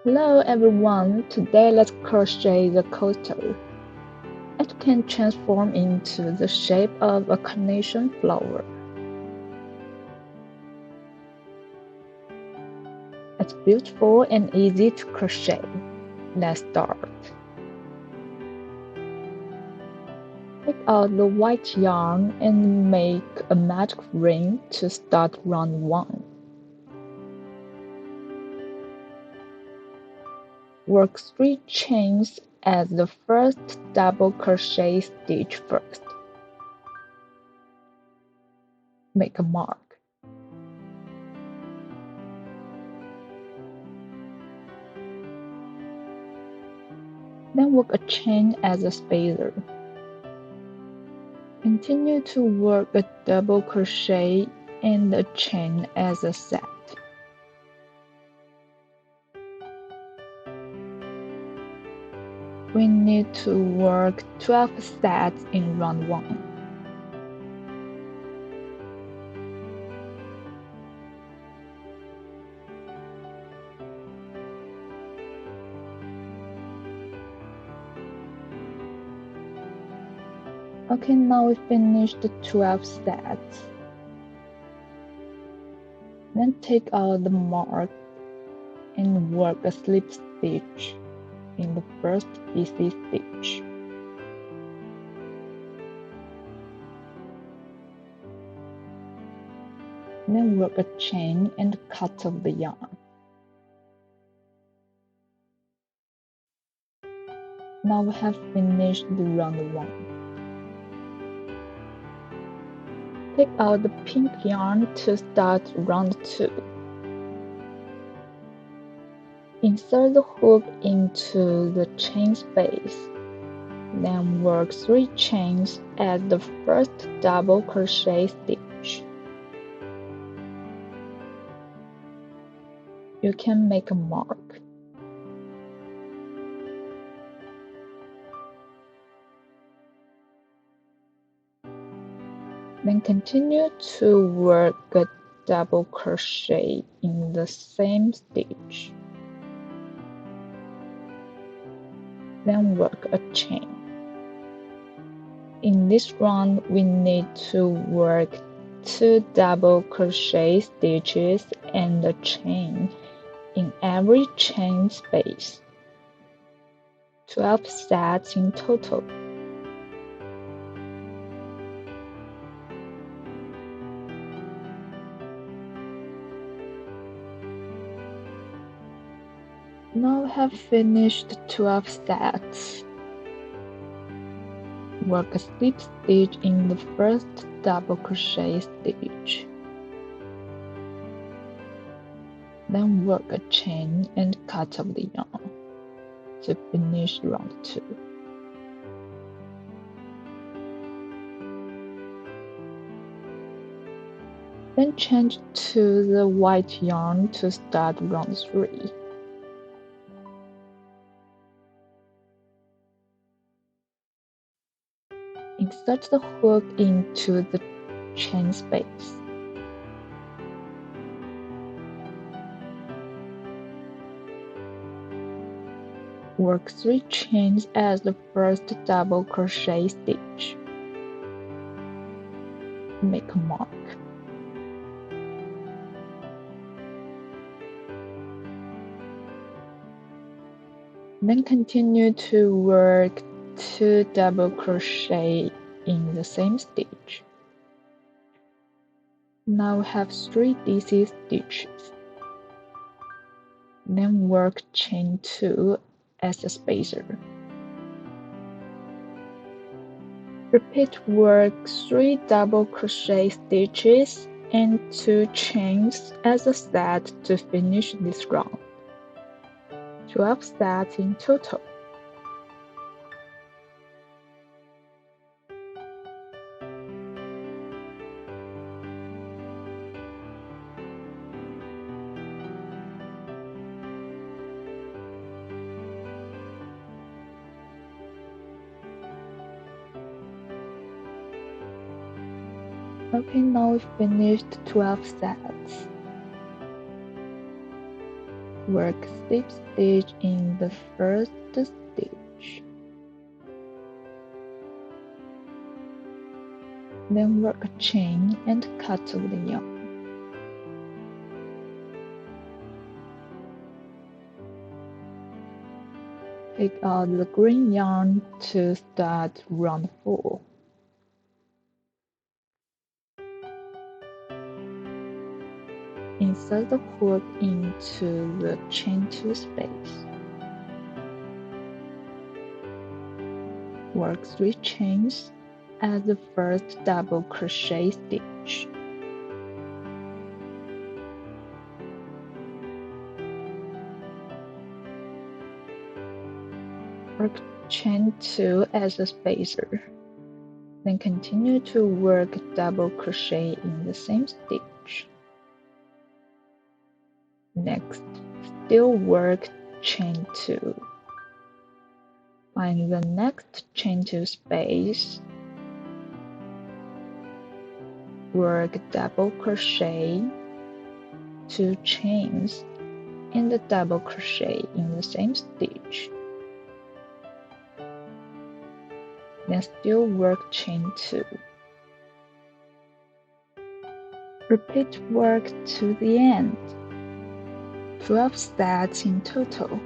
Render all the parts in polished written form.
Hello everyone, today let's crochet the coaster. It can transform into the shape of a carnation flower. It's beautiful and easy to crochet. Let's start. Take out the white yarn and make a magic ring to start round 1. Work 3 chains as the first double crochet stitch first. Make a mark. Then work a chain as a spacer. Continue to work a double crochet and a chain as a set. We need to work 12 sets in round 1. Okay, now we finished the 12 sets. Then take out the mark and work a slip stitch in the first busy stitch. Then work a chain and cut off the yarn. Now we have finished the round 1. Take out the pink yarn to start round 2. Insert the hook into the chain space. Then work 3 chains at the first double crochet stitch. You can make a mark. Then continue to work a double crochet in the same stitch. Then work a chain. In this round, we need to work 2 double crochet stitches and a chain in every chain space. 12 sets in total. Now we have finished 12 sets. Work a slip stitch in the first double crochet stitch. Then work a chain and cut off the yarn to finish round 2. Then change to the white yarn to start round 3. Insert the hook into the chain space. Work 3 chains as the first double crochet stitch. Make a mark. Then continue to work 2 double crochet in the same stitch. Now we have 3 DC stitches. Then work chain 2 as a spacer. Repeat work 3 double crochet stitches and 2 chains as a set to finish this round. 12 sets in total. Okay, now we finished 12 sets. Work slip stitch in the first stitch. Then work a chain and cut the yarn. Take out the green yarn to start round 4. Insert the hook into the chain 2 space. Work 3 chains at the first double crochet stitch. Work chain 2 as a spacer. Then continue to work double crochet in the same stitch. Next, still work chain 2. Find the next chain 2 space. Work double crochet 2 chains and double crochet in the same stitch. Then still work chain 2. Repeat work to the end. 12 sets in total.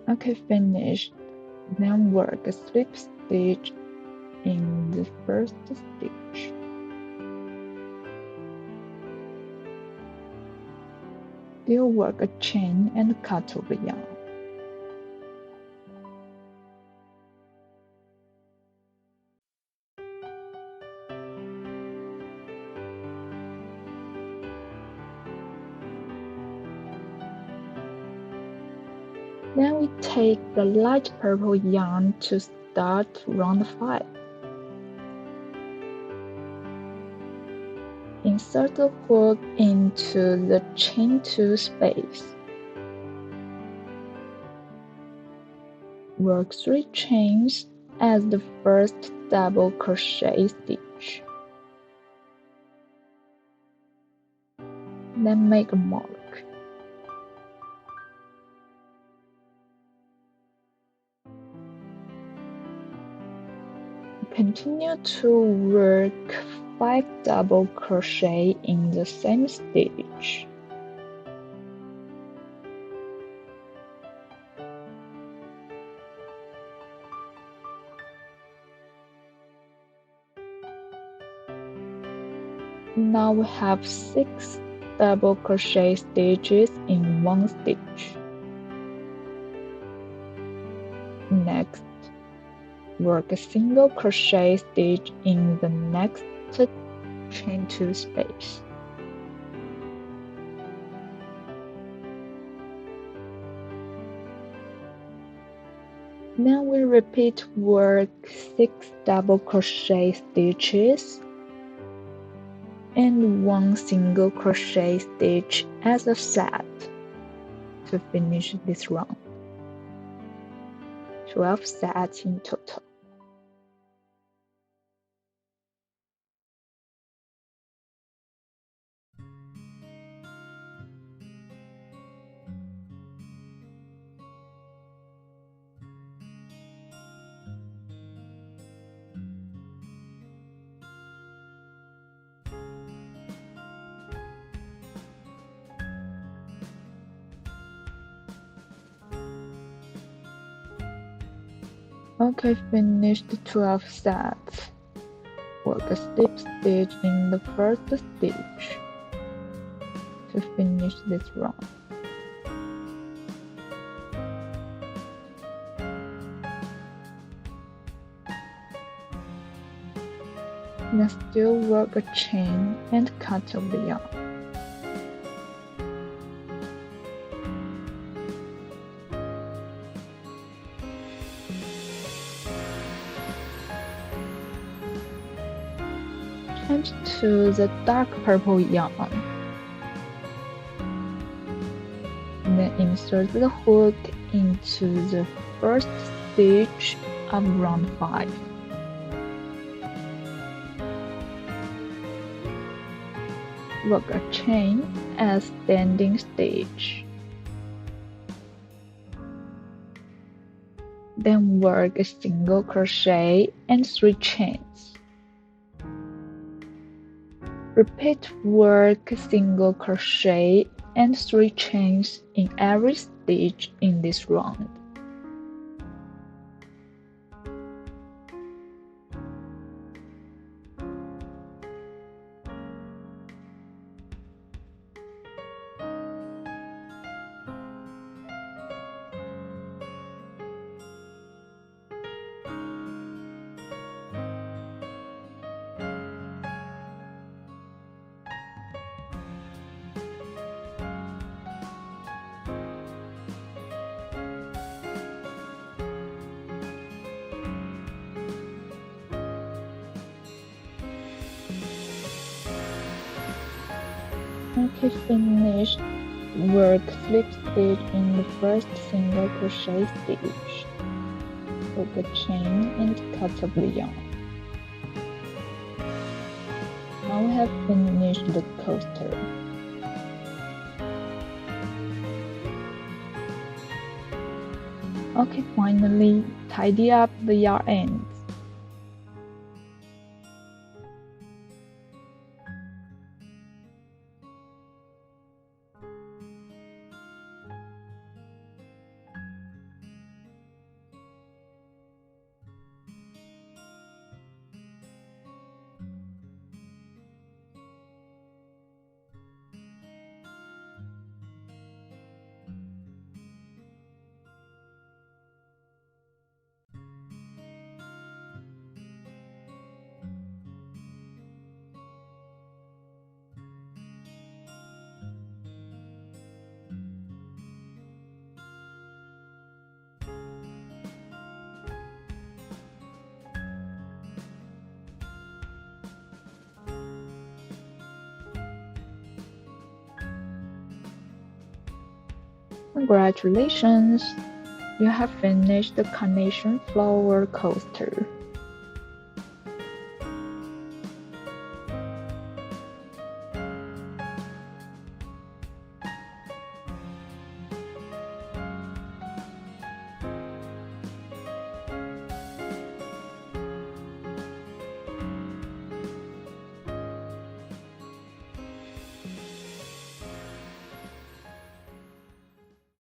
Okay, finished. Then work a slip stitch in the first stitch. Still work a chain and cut over yarn. Then we take the light purple yarn to start round 5. Insert the hook into the chain 2 space. Work 3 chains as the first double crochet stitch. Then make a mark. Continue to work 5 double crochet in the same stitch. Now we have 6 double crochet stitches in one stitch. Next, work a single crochet stitch in the next chain 2 space. Then we repeat work 6 double crochet stitches and 1 single crochet stitch as a set to finish this round. 12 sets in total. Okay, finished 12 sets. Work a slip stitch in the first stitch to finish this round. Then still work a chain and cut off the yarn. Chain into the dark purple yarn. Then insert the hook into the first stitch of round 5. Work a chain as standing stitch. Then work a single crochet and 3 chains. Repeat work single crochet and 3 chains in every stitch in this round. Okay, finished. Work slip stitch in the first single crochet stitch. Hook a chain and cut off the yarn. Now we have finished the coaster. Okay, finally, tidy up the yarn ends. Congratulations! You have finished the Carnation flower coaster.